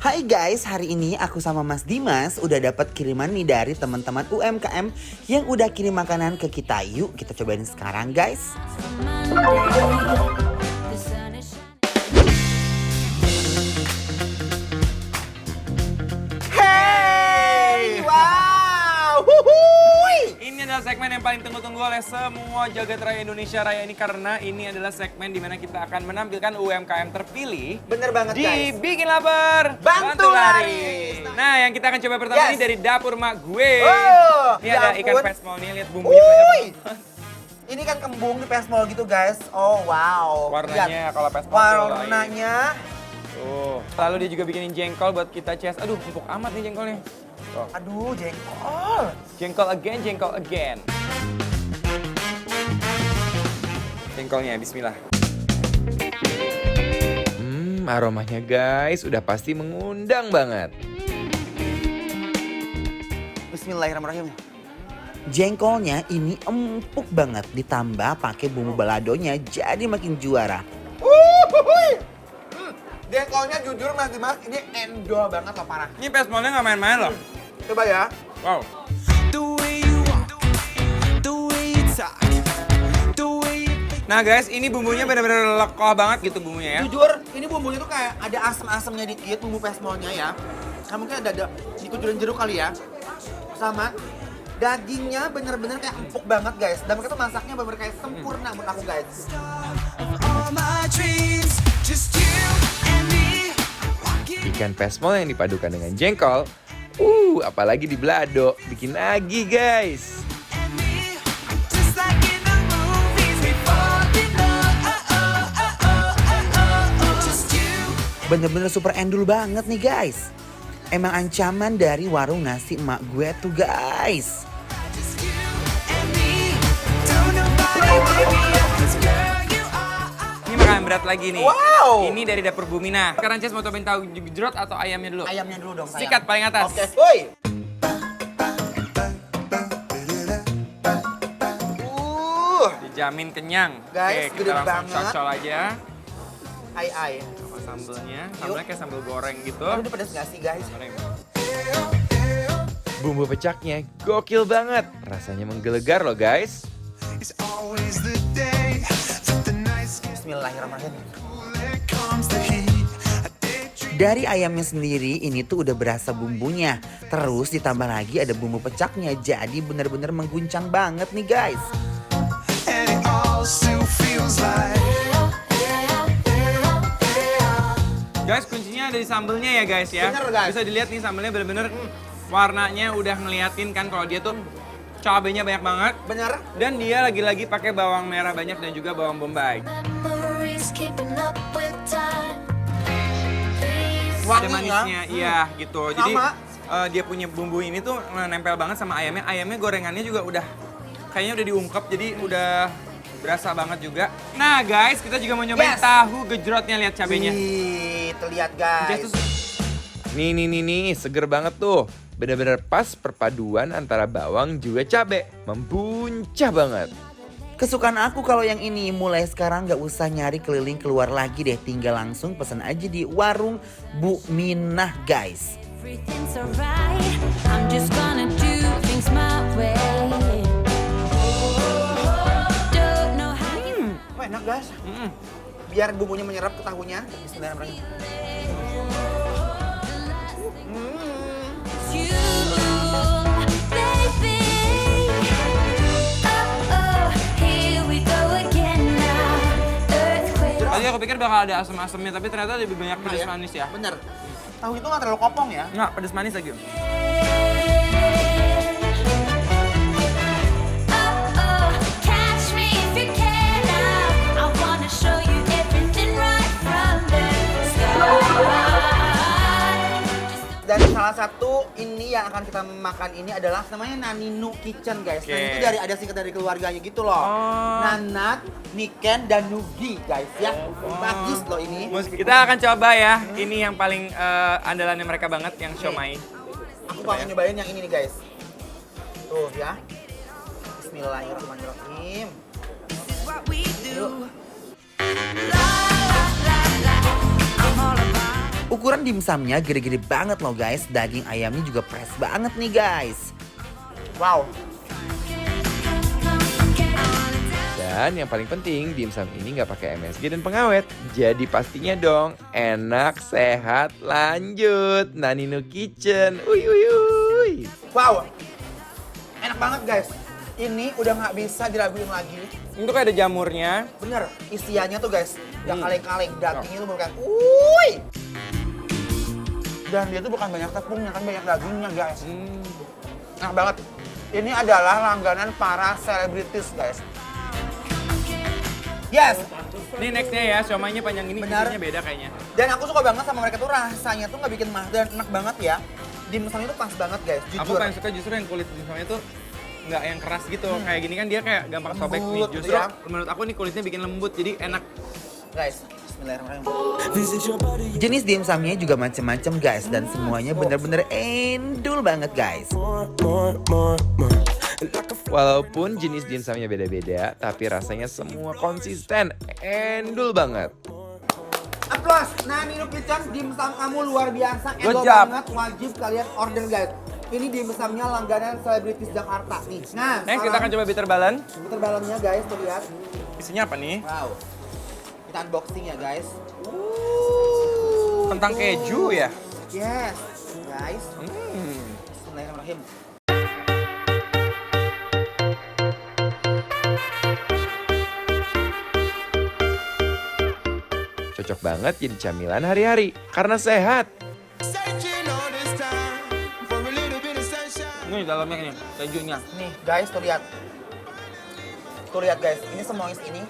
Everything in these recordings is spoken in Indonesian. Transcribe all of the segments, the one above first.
Hai guys, hari ini aku sama Mas Dimas udah dapat kiriman nih dari teman-teman UMKM yang udah kirim makanan ke kita. Yuk kita cobain sekarang guys. Hey, wow, Ini adalah segmen yang paling tunggu-tunggu oleh semua jagat raya Indonesia Raya ini karena ini adalah segmen di mana kita akan menampilkan UMKM terpilih bener banget di guys. Bikin Lapar, Bantu Laris. Nah, yang kita akan coba pertama Yes. ini dari dapur mak gue. Oh, Ini ya ada ampun. ikan pesmol nih, lihat bumbunya banyak Wuih. banget. Ini kan kembung di pesmol gitu guys. Oh wow. Warnanya kalau pesmol tuh warnanya. Tuh. Lalu dia juga bikinin jengkol buat kita ces. Aduh, empuk amat nih jengkolnya. Tuh. Aduh, jengkol. Jengkol again, jengkol again. Jengkolnya, bismillah. Aromanya guys, udah pasti mengundang banget. Bismillahirrahmanirrahim. Jengkolnya ini empuk banget, ditambah pakai bumbu baladonya jadi makin juara. Jengkolnya jujur Mas Dimas, ini endol banget loh parah. Ini pesmolnya nggak main-main loh. Coba ya. Wow. Nah guys, ini bumbunya benar-benar lekoh banget gitu bumbunya ya. Jujur, ini bumbunya tuh kayak ada asam-asamnya dikit, bumbu pesmolnya ya. Nah, mungkin ada dikucurin jeruk kali ya. Sama dagingnya bener-bener kayak empuk banget guys. Dan mereka tuh masaknya bener-bener kayak sempurna menurut aku guys. Ikan pesmol yang dipadukan dengan jengkol. Apalagi di balado, bikin lagi guys. Bener-bener super endul banget nih guys. Emang ancaman dari warung nasi emak gue tuh guys. Ini makanan berat lagi nih. Wow. Ini dari dapur Bumina. Sekarang Ces mau cobain tahu gejrot atau ayamnya dulu? Ayamnya dulu dong sayang. Sikat paling atas. Oke, woi. Dijamin kenyang. Guys, Oke, gede kita langsung banget. cocol aja. Ai. Sama sambelnya. Sambelnya kayak sambel goreng gitu. Aduh, ini pedas gak sih guys? Goreng. Bumbu pecaknya gokil banget. Rasanya menggelegar loh guys. Bismillahirrahmanirrahim. Dari ayamnya sendiri ini tuh udah berasa bumbunya. Terus ditambah lagi ada bumbu pecaknya. Jadi bener-bener mengguncang banget nih guys. Guys, kuncinya ada di sambelnya ya guys ya. Bener, guys. Bisa dilihat nih sambelnya bener-bener warnanya udah ngeliatin kan kalau dia tuh cabenya banyak banget. Bener? Dan dia lagi-lagi pakai bawang merah banyak dan juga bawang bombay. Ada Wanginya. manisnya, iya gitu. Jadi Sama. dia punya bumbu ini tuh nempel banget sama ayamnya. Ayamnya gorengannya juga udah kayaknya udah diungkep jadi udah berasa banget juga. Nah guys, kita juga mau nyobain Yes. tahu gejrotnya, lihat cabenya. Wih, terlihat guys. Nih, seger banget tuh. Bener-bener pas perpaduan antara bawang juga cabe. Membuncah banget. Kesukaan aku kalau yang ini, mulai sekarang gak usah nyari keliling keluar lagi deh. Tinggal langsung pesan aja di warung Bu Minah guys. Everything's alright. I'm just gonna do things my way. Don't know how you Oh, enak guys. Biar bumbunya menyerap ke tahunya. Bismillahirrahmanirrahim. you, baby. Oh, here we go again now. Earthquake. Tadi aku pikir bakal ada asam-asamnya, tapi ternyata lebih banyak pedas ya? manis ya. Bener. Tahu itu gak terlalu kopong ya. Nggak, pedas manis lagi. Oh, oh, catch me if you can now. I wanna show you everything right from the start. Dan salah satu ini yang akan kita makan ini adalah namanya Naninu Kitchen guys. Oke. Nah itu dari ada singkat dari keluarganya gitu loh. Oh. Nanat, Niken, dan Nugi guys ya. Bagus loh ini. Kita akan coba ya. Ini yang paling andalannya mereka banget, yang siomay. Aku pengen nyobain yang ini nih guys. Tuh ya. Bismillahirrahmanirrahim. What we do. Ukuran dimsumnya gede-gede banget loh guys. Daging ayamnya juga fresh banget nih guys. Wow. Dan yang paling penting, dimsum ini nggak pakai MSG dan pengawet. Jadi pastinya dong, enak, sehat, lanjut. Nanino Kitchen, uy uy uy. Wow. Enak banget guys. Ini udah nggak bisa diraguin lagi. Itu kayak ada jamurnya. Bener, isiannya tuh guys, udah kaleng-kaleng. Dagingnya tuh bukan, Dan dia tuh bukan banyak tepungnya, kan banyak dagingnya guys. Enak banget. Ini adalah langganan para selebritis guys. Yes! Ini nextnya ya, siomaynya panjang ini, Benar. isinya beda kayaknya. Dan aku suka banget sama mereka tuh rasanya tuh nggak bikin mahal dan enak banget ya. Dimsumnya tuh pas banget guys, Aku jujur. paling suka justru yang kulit dimsumnya tuh nggak yang keras gitu. Kayak gini kan dia kayak gampang sobek nih. Lembut gitu Justru ya. menurut aku nih kulitnya bikin lembut, jadi enak. Guys, bismillahirrahmanirrahim. Jenis dimsumnya juga macem-macem guys. Dan semuanya bener-bener endul banget guys. Walaupun jenis dimsumnya beda-beda, tapi rasanya semua konsisten, endul banget. Aplaus, Nanino Kitchen, dimsum kamu luar biasa, Good endol job. banget, wajib kalian order guys. Ini dimsumnya langganan selebritis Jakarta nih. Nah, Next kita akan coba bitter balance. Putar dalamnya guys, tuh lihat. Isinya apa nih? Wow. Kita unboxing ya guys. Kentang keju ya? Yes, guys. Bismillahirrahmanirrahim. Cocok banget jadi camilan hari-hari, karena sehat. Ini dalamnya nih, kejunya. Nih guys, tuh lihat. Tuh lihat guys, ini semuanya ini.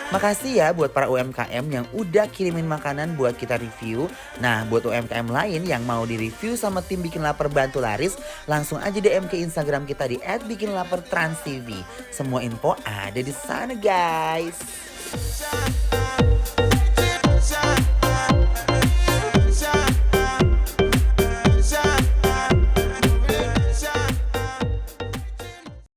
Makasih ya buat para UMKM yang udah kirimin makanan buat kita review. Nah, buat UMKM lain yang mau di-review sama tim Bikin Lapar bantu laris, langsung aja DM ke Instagram kita di @bikinlapertransTV. Semua info ada di sana, guys.